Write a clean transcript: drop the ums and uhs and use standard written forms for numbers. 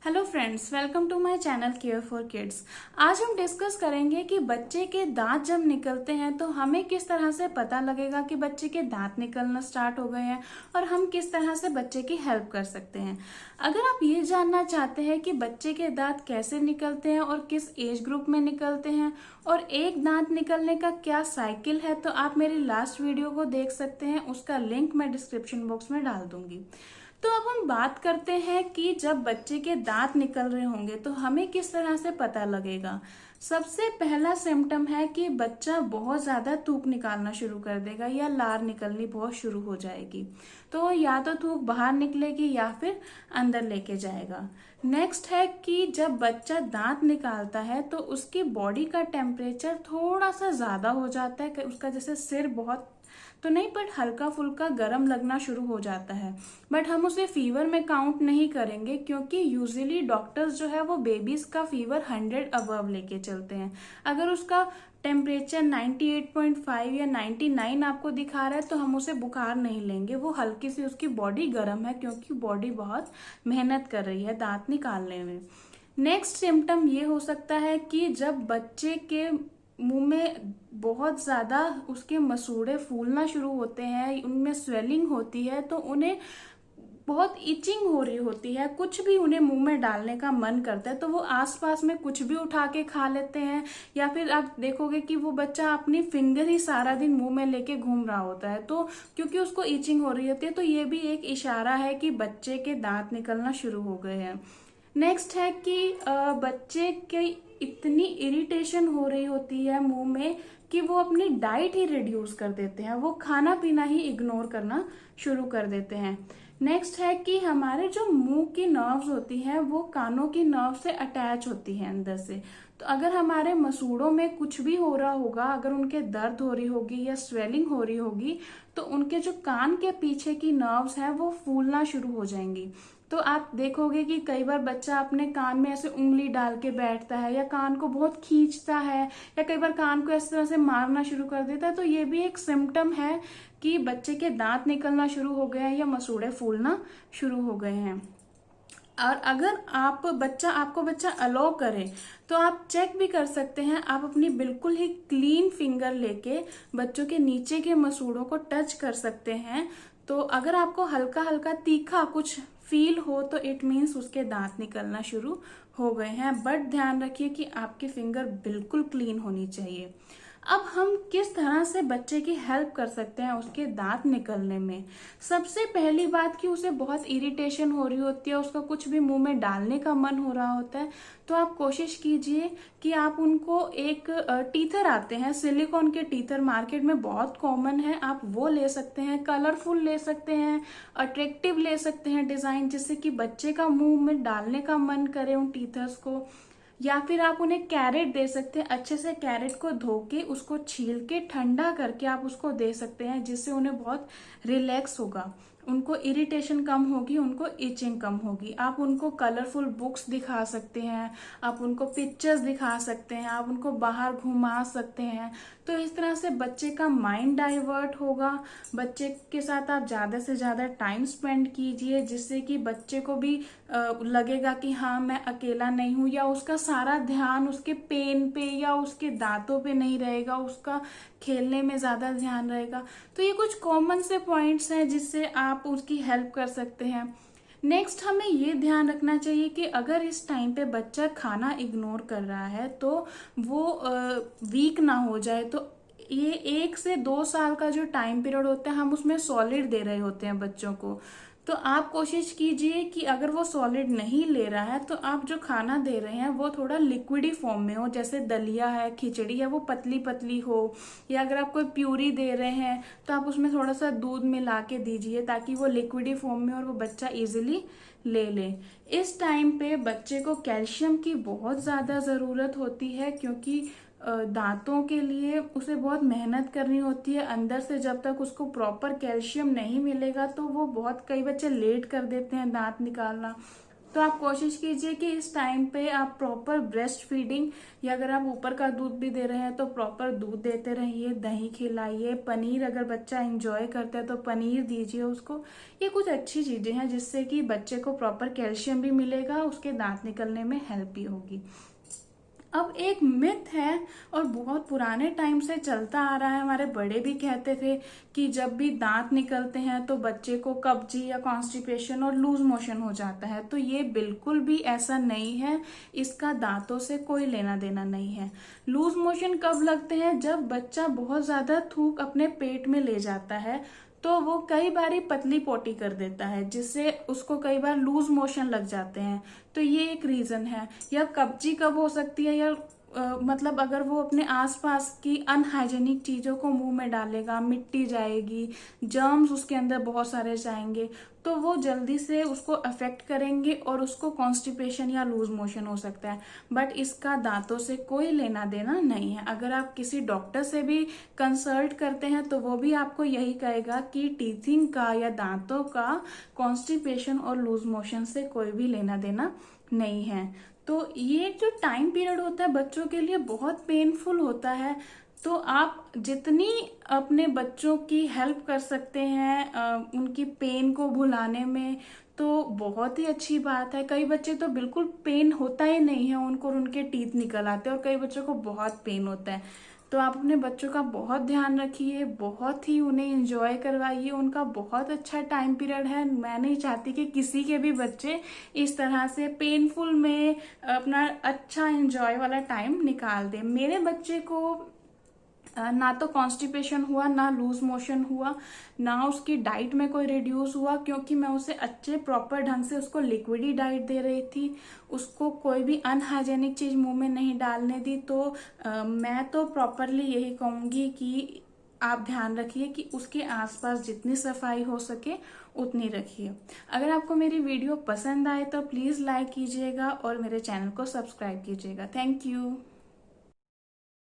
Hello friends, welcome to my channel care for kids. आज हम discuss करेंगे कि बच्चे के दांत जब निकलते हैं तो हमें किस तरह से पता लगेगा कि बच्चे के दांत निकलना स्टार्ट हो गए हैं और हम किस तरह से बच्चे की हेल्प कर सकते हैं। अगर आप ये जानना चाहते हैं कि बच्चे के दांत कैसे निकलते हैं और किस एज ग्रुप में निकलते हैं और एक दांत निकलने का क्या साइकिल है, तो आप मेरी लास्ट वीडियो को देख सकते हैं। उसका लिंक मैं डिस्क्रिप्शन बॉक्स में डाल दूंगी। तो अब हम बात करते हैं कि जब बच्चे के दांत निकल रहे होंगे तो हमें किस तरह से पता लगेगा। सबसे पहला सिम्टम है कि बच्चा बहुत ज्यादा थूक निकालना शुरू कर देगा या लार निकलनी बहुत शुरू हो जाएगी। तो या तो थूक बाहर निकलेगी या फिर अंदर लेके जाएगा। नेक्स्ट है कि जब बच्चा दांत निकालता है तो उसकी बॉडी का टेम्परेचर थोड़ा सा ज्यादा हो जाता है। उसका जैसे सिर बहुत तो नहीं, बट हल्का फुल्का गर्म लगना शुरू हो जाता है। बट हम उसे फीवर में काउंट नहीं करेंगे क्योंकि यूजुअली डॉक्टर्स जो है वो बेबीज का फीवर 100 अबव लेके चलते हैं। अगर उसका टेम्परेचर 98.5 या 99 आपको दिखा रहा है तो हम उसे बुखार नहीं लेंगे। वो हल्की सी उसकी बॉडी गर्म है क्योंकि बॉडी बहुत मेहनत कर रही है दांत निकालने में। नेक्स्ट सिम्टम ये हो सकता है कि जब बच्चे के मुंह में बहुत ज्यादा उसके मसूड़े फूलना शुरू होते हैं, उनमें स्वेलिंग होती है, तो उन्हें बहुत इचिंग हो रही होती है, कुछ भी उन्हें मुंह में डालने का मन करता है तो वो आसपास में कुछ भी उठा के खा लेते हैं। या फिर आप देखोगे कि वो बच्चा अपनी फिंगर ही सारा दिन मुंह में लेके घूम रहा होता है, तो क्योंकि उसको इचिंग हो रही होती है। तो ये भी एक इशारा है कि बच्चे के दांत निकलना शुरू हो गए हैं। नेक्स्ट है कि बच्चे के इतनी इरिटेशन हो रही होती है मुंह में कि वो अपनी डाइट ही रिड्यूस कर देते हैं, वो खाना पीना ही इग्नोर करना शुरू कर देते हैं। नेक्स्ट है कि हमारे जो मुंह की नर्व्स होती हैं वो कानों की नर्व से अटैच होती हैं अंदर से। तो अगर हमारे मसूड़ों में कुछ भी हो रहा होगा, अगर उनके दर्द हो रही होगी या स्वेलिंग हो रही होगी, तो उनके जो कान के पीछे की नर्व्स हैं वो फूलना शुरू हो जाएंगी। तो आप देखोगे कि कई बार बच्चा अपने कान में ऐसे उंगली डाल के बैठता है या कान को बहुत खींचता है या कई बार कान को इस तरह से मारना शुरू कर देता है। तो ये भी एक सिम्टम है कि बच्चे के दांत निकलना शुरू हो गए हैं या मसूड़े फूलना शुरू हो गए हैं। और अगर आपको बच्चा अलाउ करे तो आप चेक भी कर सकते हैं। आप अपनी बिल्कुल ही क्लीन फिंगर लेके बच्चों के नीचे के मसूड़ों को टच कर सकते हैं। तो अगर आपको हल्का हल्का तीखा कुछ फील हो तो इट मीन्स उसके दांत निकलना शुरू हो गए हैं। बट ध्यान रखिए कि आपकी फिंगर बिल्कुल क्लीन होनी चाहिए। अब हम किस तरह से बच्चे की हेल्प कर सकते हैं उसके दांत निकलने में। सबसे पहली बात कि उसे बहुत इरिटेशन हो रही होती है, उसका कुछ भी मुंह में डालने का मन हो रहा होता है, तो आप कोशिश कीजिए कि आप उनको एक टीथर आते हैं, सिलिकॉन के टीथर मार्केट में बहुत कॉमन है, आप वो ले सकते हैं। कलरफुल ले सकते हैं, अट्रैक्टिव ले सकते हैं डिजाइन, जिससे कि बच्चे का मुंह में डालने का मन करे उन टीथर्स को। या फिर आप उन्हें कैरेट दे सकते हैं। अच्छे से कैरेट को धो के उसको छील के ठंडा करके आप उसको दे सकते हैं, जिससे उन्हें बहुत रिलैक्स होगा, उनको इरिटेशन कम होगी, उनको इचिंग कम होगी। आप उनको कलरफुल बुक्स दिखा सकते हैं, आप उनको पिक्चर्स दिखा सकते हैं, आप उनको बाहर घुमा सकते हैं। तो इस तरह से बच्चे का माइंड डाइवर्ट होगा। बच्चे के साथ आप ज्यादा से ज्यादा टाइम स्पेंड कीजिए, जिससे कि बच्चे को भी लगेगा कि हाँ मैं अकेला नहीं हूँ, या उसका सारा ध्यान उसके पेन पे या उसके दांतों पे नहीं रहेगा, उसका खेलने में ज्यादा ध्यान रहेगा। तो ये कुछ कॉमन से पॉइंट्स हैं जिससे आप उसकी हेल्प कर सकते हैं। नेक्स्ट हमें ये ध्यान रखना चाहिए कि अगर इस टाइम पे बच्चा खाना इग्नोर कर रहा है तो वो वीक ना हो जाए। तो ये 1 से 2 साल का जो टाइम पीरियड होता है हम उसमें सॉलिड दे रहे होते हैं बच्चों को। तो आप कोशिश कीजिए कि अगर वो सॉलिड नहीं ले रहा है तो आप जो खाना दे रहे हैं वो थोड़ा लिक्विडी फॉर्म में हो, जैसे दलिया है, खिचड़ी है, वो पतली पतली हो। या अगर आप कोई प्यूरी दे रहे हैं तो आप उसमें थोड़ा सा दूध मिला के दीजिए ताकि वो लिक्विडी फॉर्म में और वो बच्चा इजीली ले ले। इस टाइम पे बच्चे को कैल्शियम की बहुत ज्यादा जरूरत होती है, क्योंकि दांतों के लिए उसे बहुत मेहनत करनी होती है अंदर से। जब तक उसको प्रॉपर कैल्शियम नहीं मिलेगा तो वो बहुत, कई बच्चे लेट कर देते हैं दांत निकालना। तो आप कोशिश कीजिए कि इस टाइम पे आप प्रॉपर ब्रेस्ट फीडिंग, या अगर आप ऊपर का दूध भी दे रहे हैं तो प्रॉपर दूध देते रहिए, दही खिलाइए, पनीर अगर बच्चा एंजॉय करता है तो पनीर दीजिए उसको। ये कुछ अच्छी चीजें हैं जिससे कि बच्चे को प्रॉपर कैल्शियम भी मिलेगा, उसके दांत निकलने में हेल्प भी होगी। अब एक मिथ है और बहुत पुराने टाइम से चलता आ रहा है, हमारे बड़े भी कहते थे कि जब भी दांत निकलते हैं तो बच्चे को कब्जी या कॉन्स्टिपेशन और लूज मोशन हो जाता है। तो ये बिल्कुल भी ऐसा नहीं है, इसका दांतों से कोई लेना देना नहीं है। लूज मोशन कब लगते हैं? जब बच्चा बहुत ज्यादा थूक अपने पेट में ले जाता है तो वो कई बार पतली पोटी कर देता है, जिससे उसको कई बार लूज मोशन लग जाते हैं। तो ये एक रीजन है। या कब्जी कब हो सकती है? या मतलब अगर वो अपने आसपास की अनहाइजेनिक चीजों को मुंह में डालेगा, मिट्टी जाएगी, जर्म्स उसके अंदर बहुत सारे जाएंगे, तो वो जल्दी से उसको अफेक्ट करेंगे और उसको कॉन्स्टिपेशन या लूज मोशन हो सकता है। बट इसका दांतों से कोई लेना देना नहीं है। अगर आप किसी डॉक्टर से भी कंसल्ट करते हैं तो वो भी आपको यही कहेगा कि टीथिंग का या दांतों का कॉन्स्टिपेशन और लूज मोशन से कोई भी लेना देना नहीं है। तो ये जो टाइम पीरियड होता है बच्चों के लिए बहुत पेनफुल होता है। तो आप जितनी अपने बच्चों की हेल्प कर सकते हैं उनकी पेन को भुलाने में, तो बहुत ही अच्छी बात है। कई बच्चे तो बिल्कुल पेन होता ही नहीं है उनको, उनके टीथ निकल आते हैं, और कई बच्चों को बहुत पेन होता है। तो आप अपने बच्चों का बहुत ध्यान रखिए, बहुत ही उन्हें एंजॉय करवाइए, उनका बहुत अच्छा टाइम पीरियड है। मैं नहीं चाहती कि किसी के भी बच्चे इस तरह से पेनफुल में अपना अच्छा एंजॉय वाला टाइम निकाल दें। मेरे बच्चे को ना तो कॉन्स्टिपेशन हुआ, ना लूज मोशन हुआ, ना उसकी डाइट में कोई रिड्यूस हुआ, क्योंकि मैं उसे अच्छे प्रॉपर ढंग से उसको लिक्विड ही डाइट दे रही थी, उसको कोई भी अनहाइजेनिक चीज मुंह में नहीं डालने दी। तो मैं तो प्रॉपरली यही कहूंगी कि आप ध्यान रखिए कि उसके आसपास जितनी सफाई हो सके उतनी रखिए। अगर आपको मेरी वीडियो पसंद आए तो प्लीज लाइक कीजिएगा और मेरे चैनल को सब्सक्राइब कीजिएगा। Thank you.